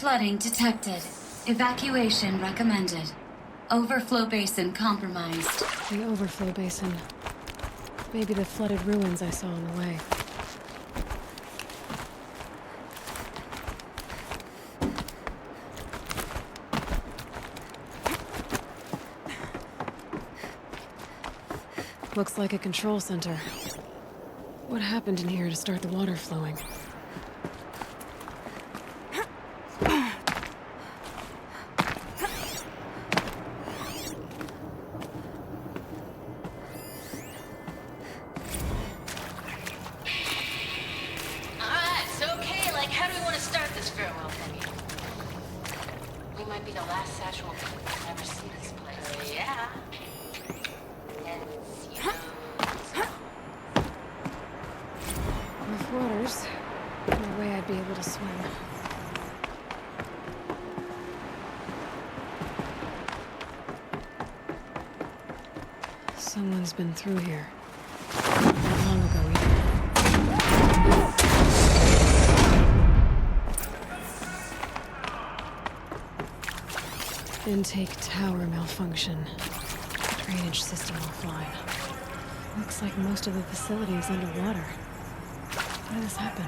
Flooding detected. Evacuation recommended. Overflow basin compromised. The overflow basin. Maybe the flooded ruins I saw on the way. Looks like a control center. What happened in here to start the water flowing? Waters. No way I'd be able to swim. Someone's been through here. Not long ago either. Intake tower malfunction. Drainage system offline. Looks like most of the facility is underwater. How did this happen?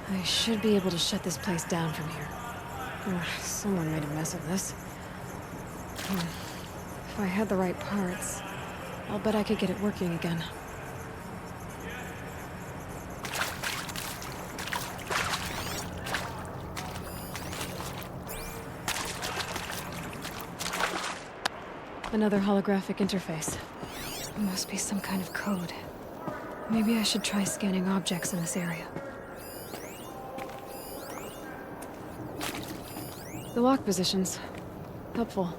I should be able to shut this place down from here. Someone made a mess of this. If I had the right parts, I'll bet I could get it working again. Another holographic interface. Must be some kind of code. Maybe I should try scanning objects in this area. The lock positions. Helpful.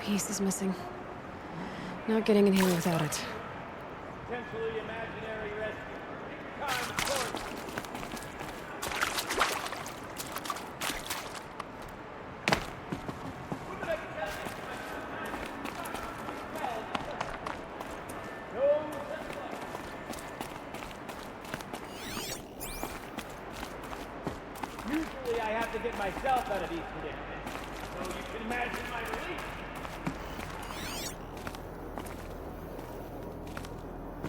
Piece is missing. Not getting in here without it. Potentially imaginary rescue. Time, of course. Usually I have to get myself out of these predicaments, so you can imagine my relief.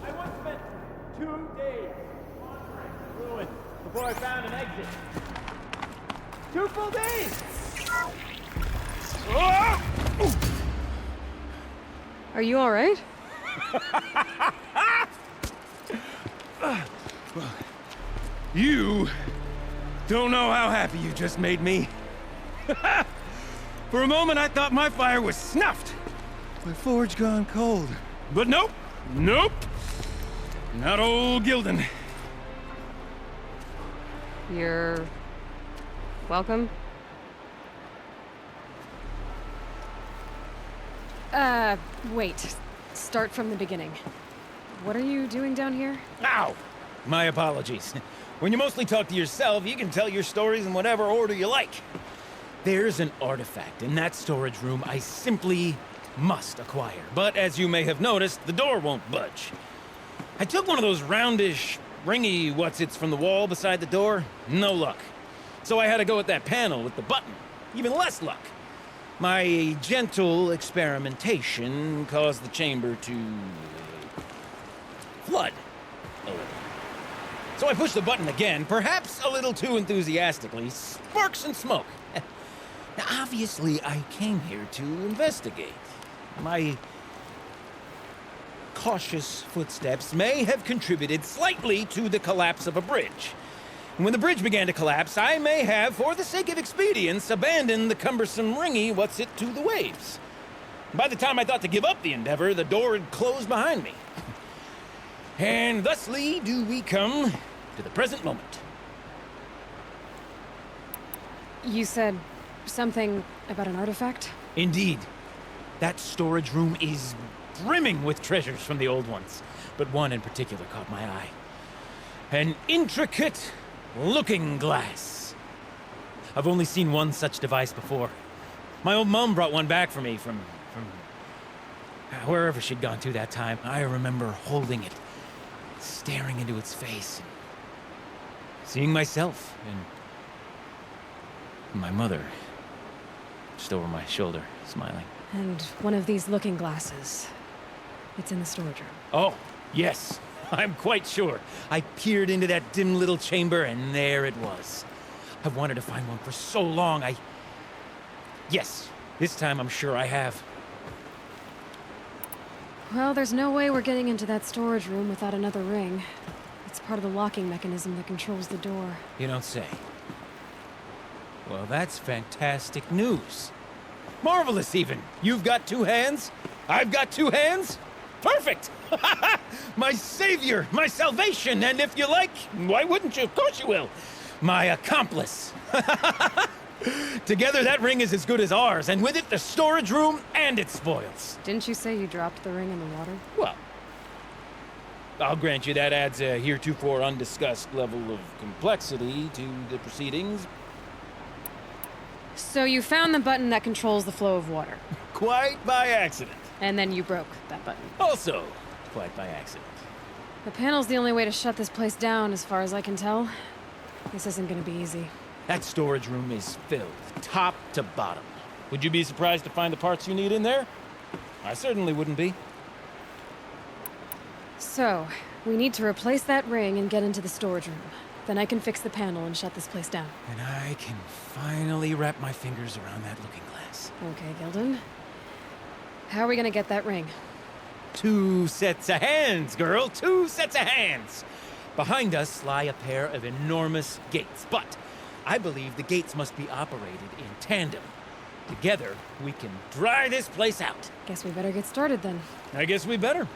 I once spent 2 days wandering the ruins before I found an exit. 2 full days! Are you all right? You don't know how happy you just made me. For a moment, I thought my fire was snuffed. My forge gone cold. But nope, nope. Not old Gildan. You're... welcome? Wait. Start from the beginning. What are you doing down here? Ow! My apologies. When you mostly talk to yourself, you can tell your stories in whatever order you like. There's an artifact in that storage room I simply must acquire. But as you may have noticed, the door won't budge. I took one of those roundish, ringy what's-its from the wall beside the door. No luck. So I had to go with that panel with the button. Even less luck. My gentle experimentation caused the chamber to... flood a little. So I pushed the button again, perhaps a little too enthusiastically. Sparks and smoke. Now, obviously, I came here to investigate. My cautious footsteps may have contributed slightly to the collapse of a bridge. And when the bridge began to collapse, I may have, for the sake of expedience, abandoned the cumbersome ringy what's-it to the waves. By the time I thought to give up the endeavor, the door had closed behind me. And thusly do we come to the present moment. You said something about an artifact? Indeed. That storage room is brimming with treasures from the old ones, but one in particular caught my eye. An intricate looking glass. I've only seen one such device before. My old mum brought one back for me from wherever she'd gone to that time. I remember holding it, staring into its face, and seeing myself and my mother just over my shoulder, smiling. And one of these looking glasses. It's in the storage room. Oh, yes. I'm quite sure. I peered into that dim little chamber, and there it was. I've wanted to find one for so long. Yes, this time I'm sure I have. Well, there's no way we're getting into that storage room without another ring. It's part of the locking mechanism that controls the door. You don't say. Well, that's fantastic news. Marvelous, even. You've got two hands. I've got two hands. Perfect! My savior, my salvation, and if you like, why wouldn't you? Of course you will. My accomplice. Together, that ring is as good as ours, and with it, the storage room and its spoils. Didn't you say you dropped the ring in the water? Well, I'll grant you that adds a heretofore undiscussed level of complexity to the proceedings. So you found the button that controls the flow of water. Quite by accident. And then you broke that button. Also, quite by accident. The panel's the only way to shut this place down, as far as I can tell. This isn't gonna be easy. That storage room is filled, top to bottom. Would you be surprised to find the parts you need in there? I certainly wouldn't be. So, we need to replace that ring and get into the storage room. Then I can fix the panel and shut this place down. And I can finally wrap my fingers around that looking glass. Okay, Gilden. How are we gonna get that ring? 2 sets of hands, girl. 2 sets of hands. Behind us lie a pair of enormous gates, but I believe the gates must be operated in tandem. Together, we can dry this place out. Guess we better get started then. I guess we better.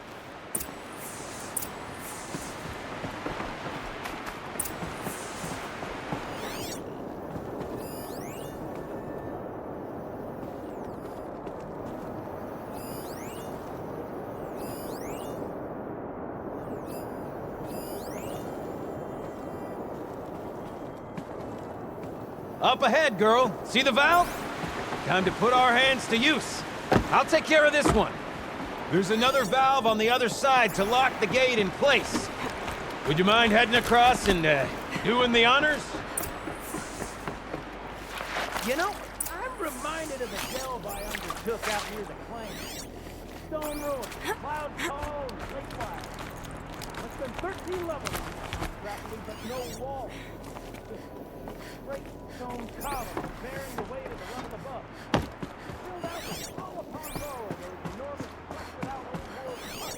Up ahead, girl. See the valve? Time to put our hands to use. I'll take care of this one. There's another valve on the other side to lock the gate in place. Would you mind heading across and, doing the honors? You know, I'm reminded of the delve I undertook out near the claim. Stone ruins, cloud tall, and lake wide. Less than 13 levels on this property, but no walls. Just straight stone columns bearing the weight of the run above. Filled out with row upon row of those enormous trucks without old wheels parts.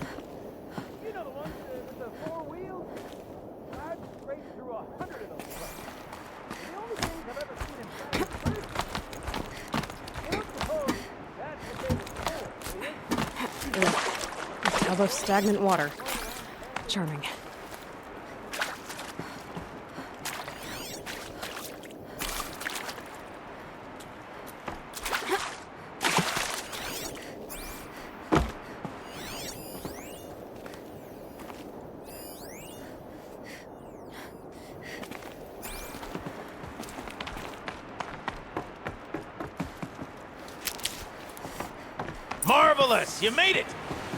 You know the ones with the 4 wheels? I've raced through 100 of those trucks. The only things I've ever seen inside is first. I don't suppose that's what they were for, do you? A tub of stagnant water. Charming. Marvelous! You made it!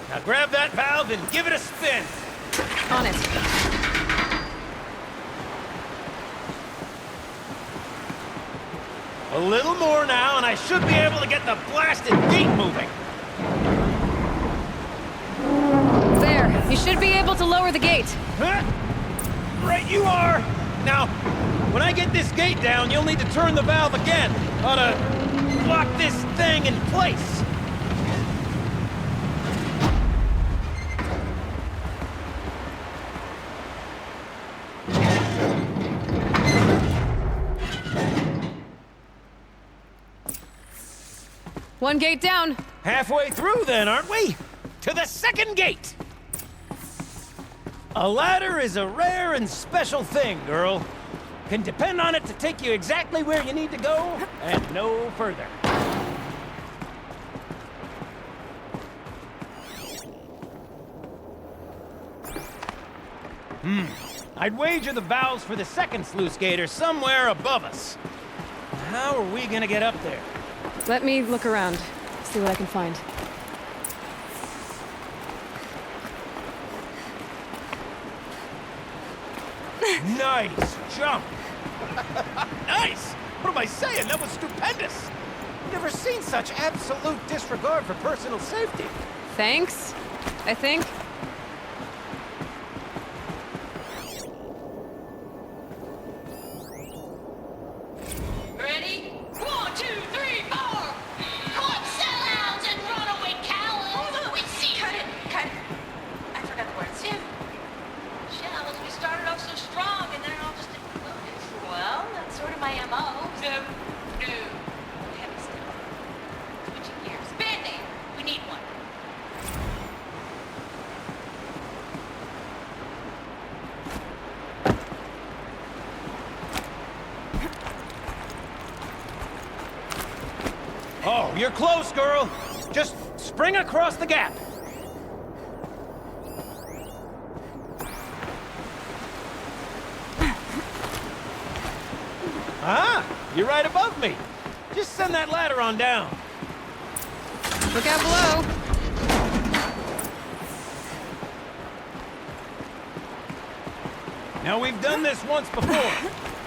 Now grab that valve and give it a spin! On it. A little more now, and I should be able to get the blasted gate moving! There. You should be able to lower the gate. Huh? Right you are! Now, when I get this gate down, you'll need to turn the valve again. Ought to lock this thing in place. One gate down. Halfway through then, aren't we? To the second gate! A ladder is a rare and special thing, girl. can depend on it to take you exactly where you need to go, and no further. I'd wager the valves for the second sluice gate are somewhere above us. How are we gonna get up there? Let me look around, see what I can find. Nice jump! Nice! What am I saying? That was stupendous! Never seen such absolute disregard for personal safety. Thanks, I think. Ready? 1, 2, 3, 4! Caught sellouts and runaway cowards! We see cut it! I forgot the words. Shells, we started off so strong and then it all just exploded. Well, that's sort of my MO. No. Heavy stuff. Switching gears. Band-Aid! We need one. Oh, you're close, girl. Just spring across the gap. Ah, you're right above me. Just send that ladder on down. Look out below. Now, we've done this once before.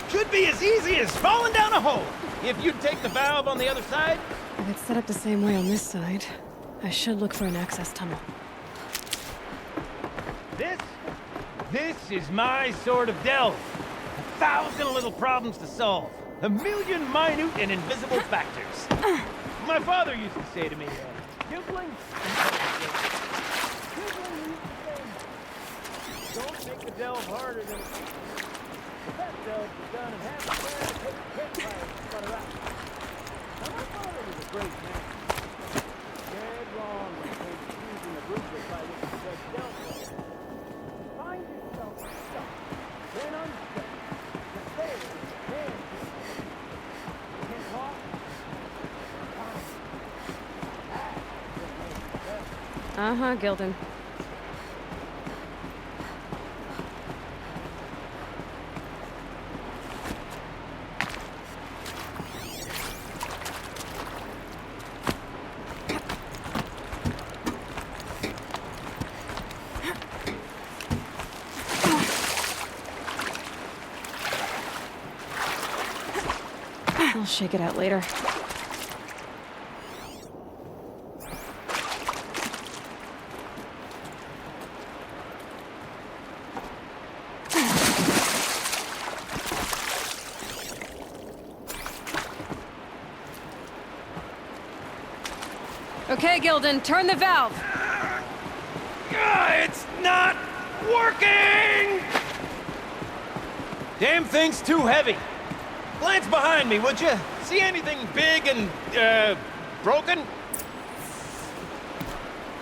Should be as easy as falling down a hole. If you'd take the valve on the other side. If it's set up the same way on this side, I should look for an access tunnel. This is my sort of delve. 1,000 little problems to solve. 1,000,000 minute and invisible factors. My father used to say to me, Kipling, Don't make the delve harder than it is. If that delve was done in half the time, it takes a campfire to sputter out. Now, my father was a great man. Dead wrong when it came to choosing the rubric by which to judge delve work. Find yourself stuck, then unstuck. The fail is the can. You can't walk. Uh-huh, Gilden. I'll shake it out later. Okay, Gilden, turn the valve. It's not working! Damn thing's too heavy. Glance behind me, would you? See anything big and, broken?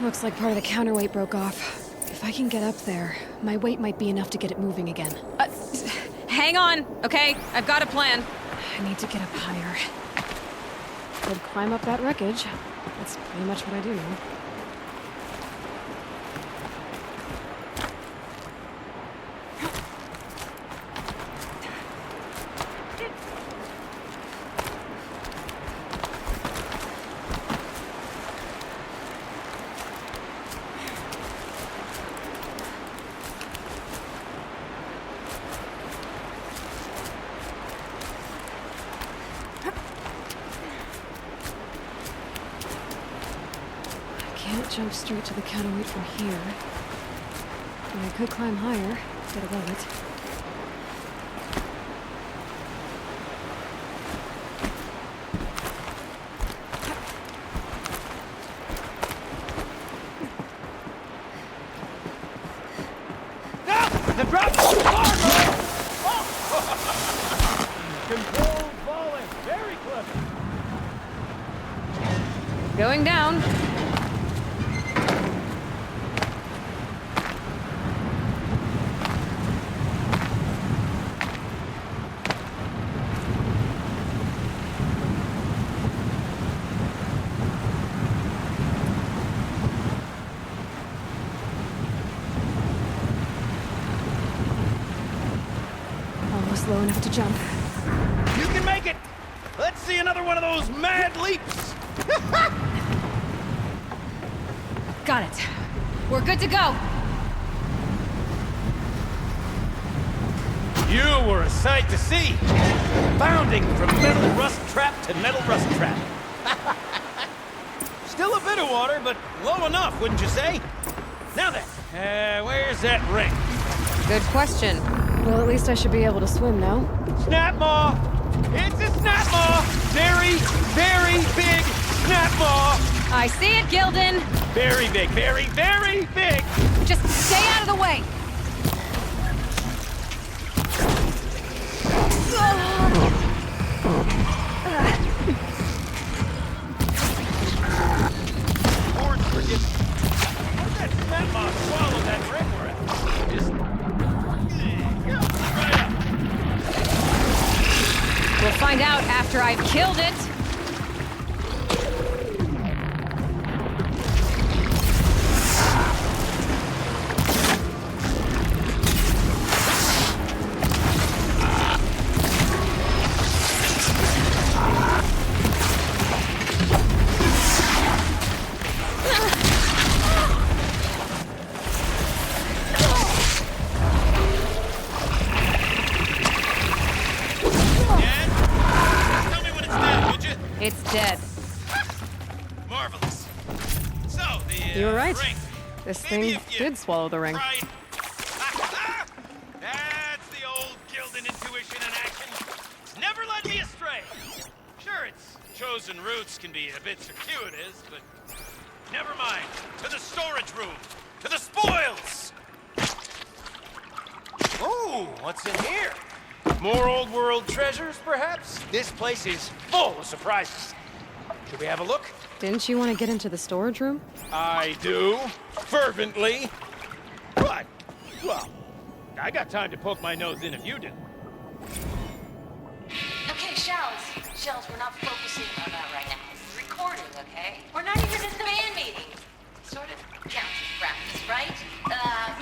Looks like part of the counterweight broke off. If I can get up there, my weight might be enough to get it moving again. Hang on, okay? I've got a plan. I need to get up higher. Could climb up that wreckage. That's pretty much what I do now. Can't jump straight to the counterweight from here. But I could climb higher, get above it. The drop too far, girl! Oh. Controlled falling. Very clever. Going down. slow enough to jump. You can make it! Let's see another one of those mad leaps! Got it. We're good to go. You were a sight to see. Bounding from metal rust trap to metal rust trap. Still a bit of water, but low enough, wouldn't you say? Now then, where's that ring? Good question. Well, at least I should be able to swim now. Snap maw! It's a snap maw! Very, very big snap maw! I see it, Gildan. Very big, very, very big! Just stay out of the way. Lord forgive me. How'd that snap maw swallow that ring we're at? Just... right up. We'll find out after I've killed it. It's dead. Marvelous. So, the You were right. ring. This Maybe thing if you did swallow the ring. tried- That's the old Gildan intuition in action. It's never led me astray. Sure, its chosen routes can be a bit circuitous, but never mind. To the storage room. To the spoils. Ooh, what's in here? More old world treasures, perhaps? This place is full of surprises. Should we have a look? Didn't you want to get into the storage room? I do. Fervently. But, well, I got time to poke my nose in if you do. Okay, Shells, we're not focusing on that right now. It's recording, okay? We're not even in the band meeting. Sort of counts as practice, right?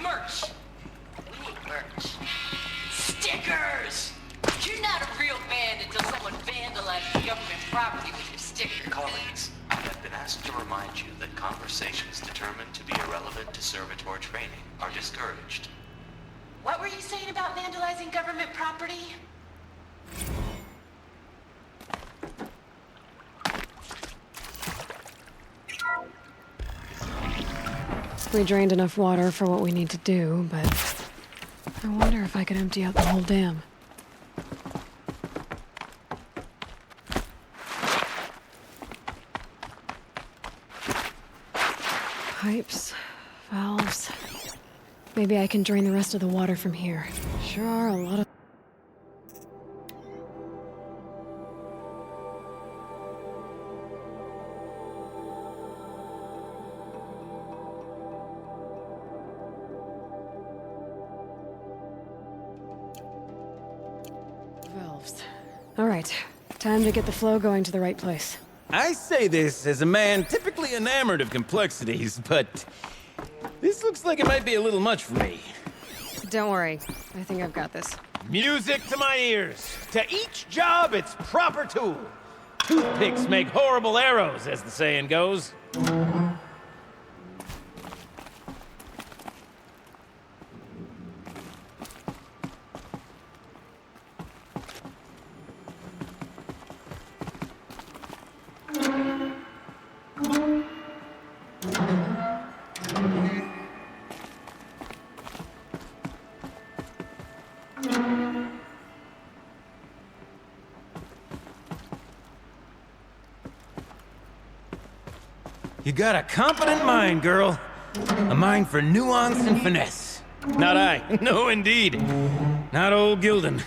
Merch. We need merch. Stickers! You're not a real band until someone vandalizes government property with your sticker. Colleagues, I have been asked to remind you that conversations determined to be irrelevant to servitor training are discouraged. What were you saying about vandalizing government property? We drained enough water for what we need to do, but I wonder if I could empty out the whole dam. Pipes, valves. Maybe I can drain the rest of the water from here. Sure are a lot of... valves. All right, time to get the flow going to the right place. I say this as a man typically enamored of complexities, but this looks like it might be a little much for me. Don't worry, I think I've got this. Music to my ears. To each job, its proper tool. Toothpicks make horrible arrows, as the saying goes. You got a competent mind, girl. A mind for nuance and finesse. Not I. No, indeed. Not old Gildan.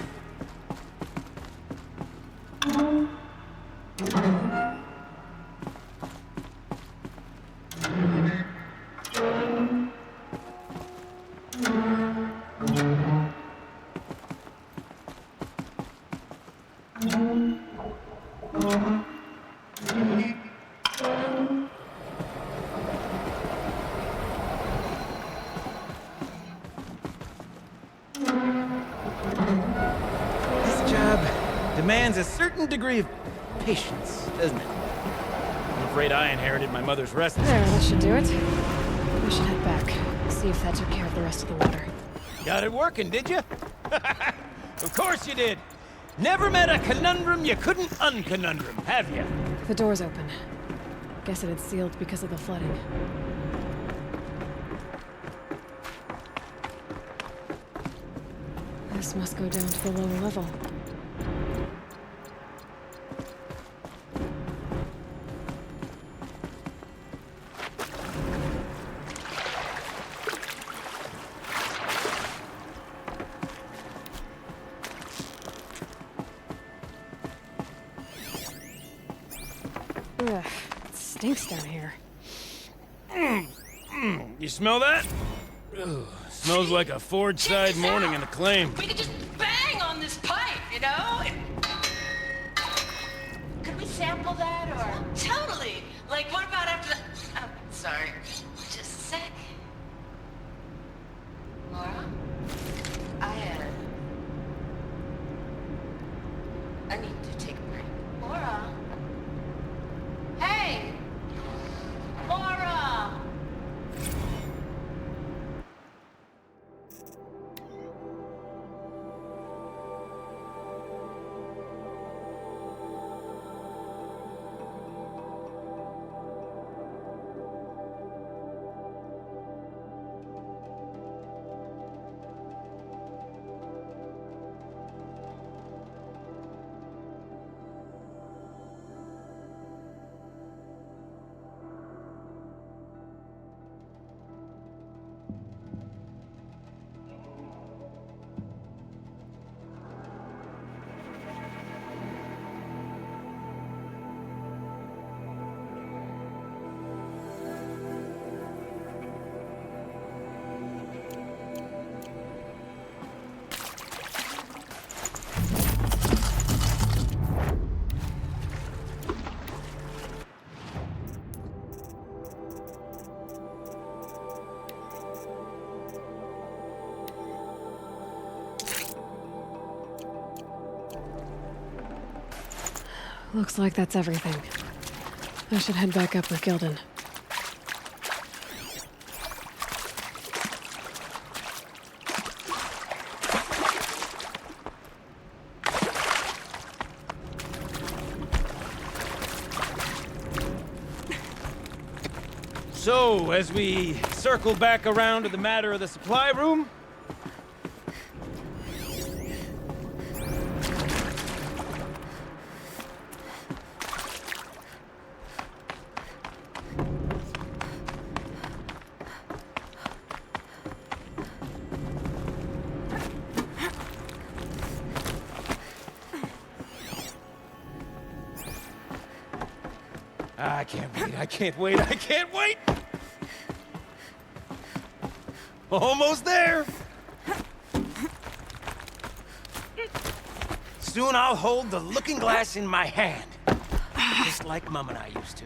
demands a certain degree of patience, doesn't it? I'm afraid I inherited my mother's restlessness. There, that should do it. We should head back. See if that took care of the rest of the water. Got it working, did you? Of course you did. Never met a conundrum you couldn't unconundrum, have you? The door's open. Guess it had sealed because of the flooding. This must go down to the lower level. Ugh, it stinks down here. You smell that? Ugh, smells like a forge-side morning in Acclaim. We could just bang on this pipe, you know? Could we sample that, or? Totally! Like, what about after the... Oh, sorry. Just a sec. Laura? I need to take a break. Laura? Hey! Laura! Looks like that's everything. I should head back up with Gildan. So, as we circle back around to the matter of the supply room, I can't wait, I can't wait! Almost there! Soon I'll hold the looking glass in my hand, just like Mum and I used to.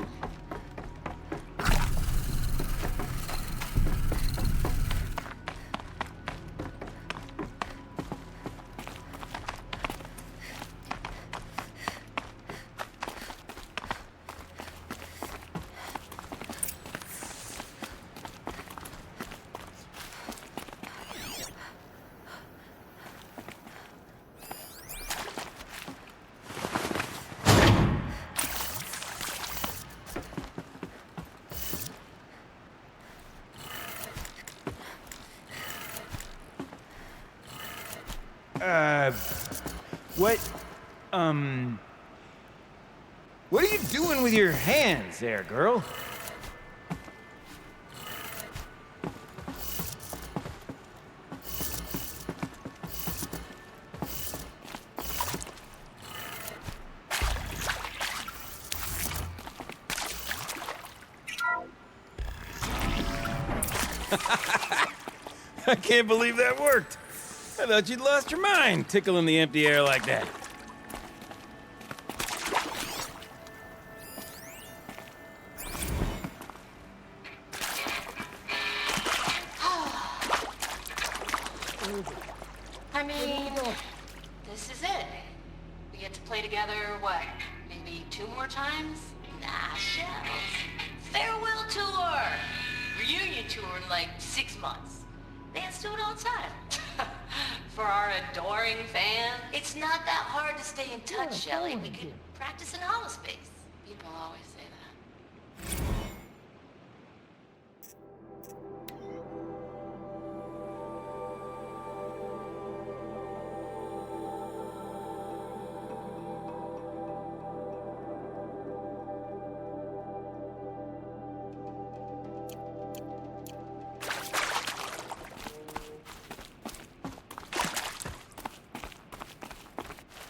What are you doing with your hands there, girl? I can't believe that worked. I thought you'd lost your mind, tickling the empty air like that. I mean, this is it. We get to play together, what, maybe 2 more times? Nah, shells. Farewell tour! Reunion tour in like 6 months. Bands do it all the time. For our adoring fans. It's not that hard to stay in touch, Shelley. We could practice in holospace. People always say that.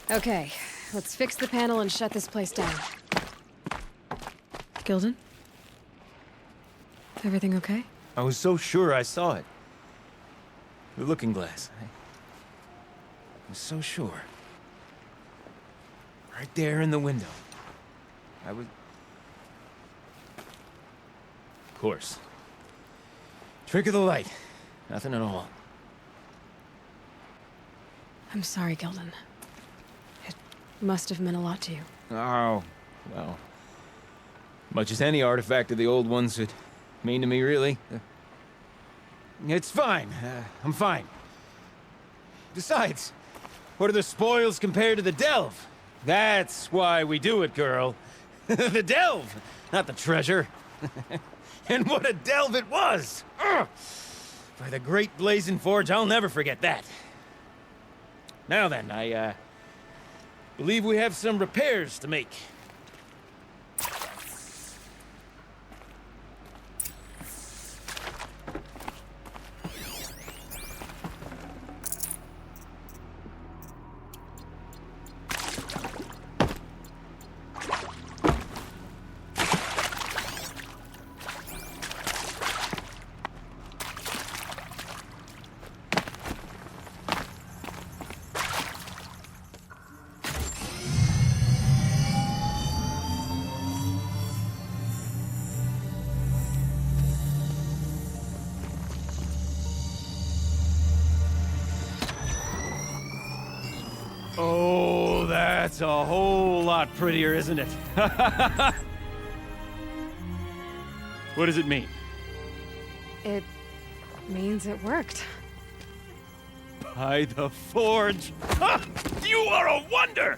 Okay, let's fix the panel and shut this place down. Gilden? Everything okay? I was so sure I saw it. The looking glass. I was so sure. Right there in the window. I was... Of course. Trick of the light. Nothing at all. I'm sorry, Gilden. It must have meant a lot to you. Oh, well. Much as any artifact of the old ones would mean to me, really. It's fine. I'm fine. Besides, what are the spoils compared to the delve? That's why we do it, girl. The delve, not the treasure. And what a delve it was! Ugh. By the great blazing forge, I'll never forget that. Now then, I believe we have some repairs to make. Oh, that's a whole lot prettier, isn't it? What does it mean? It means it worked. By the forge. Ha! You are a wonder!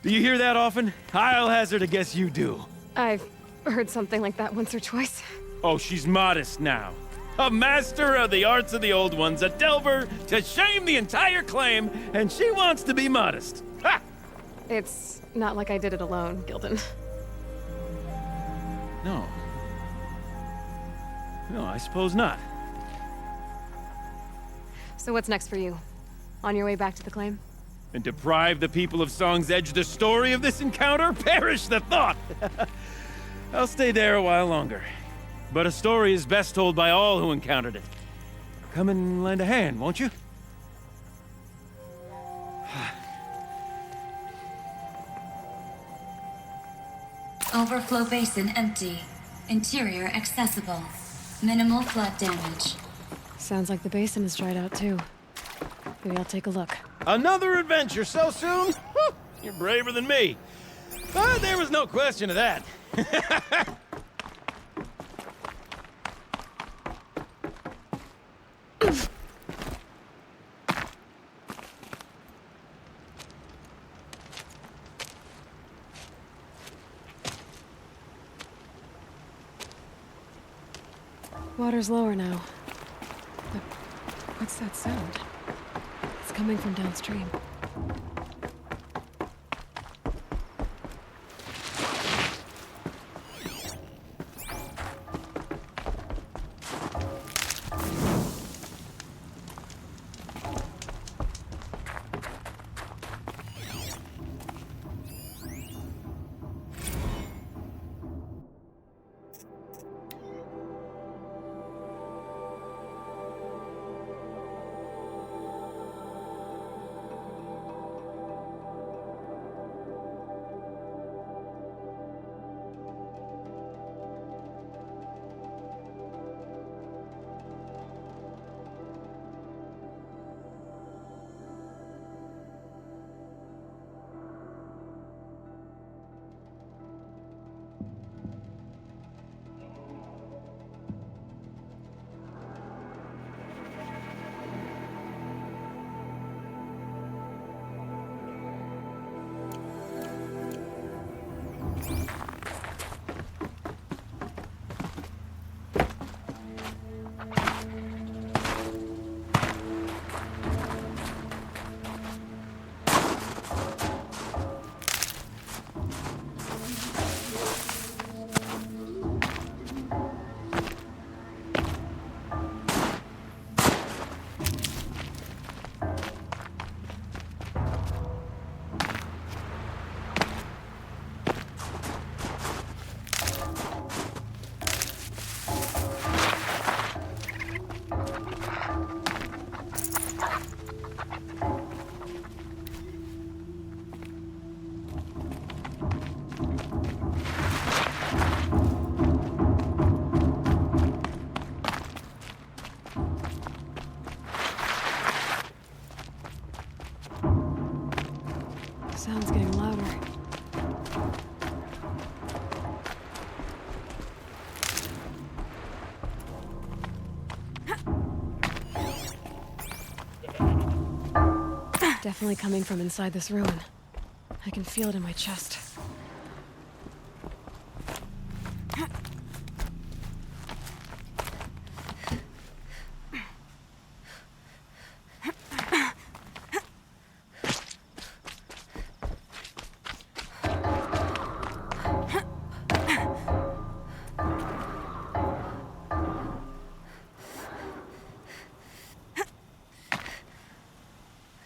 Do you hear that often? I'll hazard a guess you do. I've heard something like that once or twice. Oh, she's modest now. A master of the arts of the old ones, a delver to shame the entire claim, and she wants to be modest. Ha! It's not like I did it alone, Gilden. No. No, I suppose not. So what's next for you? On your way back to the claim? And deprive the people of Song's Edge the story of this encounter? Perish the thought! I'll stay there a while longer. But a story is best told by all who encountered it. Come and lend a hand, won't you? Overflow basin empty. Interior accessible. Minimal flood damage. Sounds like the basin is dried out too. Maybe I'll take a look. Another adventure so soon? Whew, you're braver than me. But there was no question of that. Water's lower now. But what's that sound? It's coming from downstream. sound's getting louder. Definitely coming from inside this ruin. I can feel it in my chest.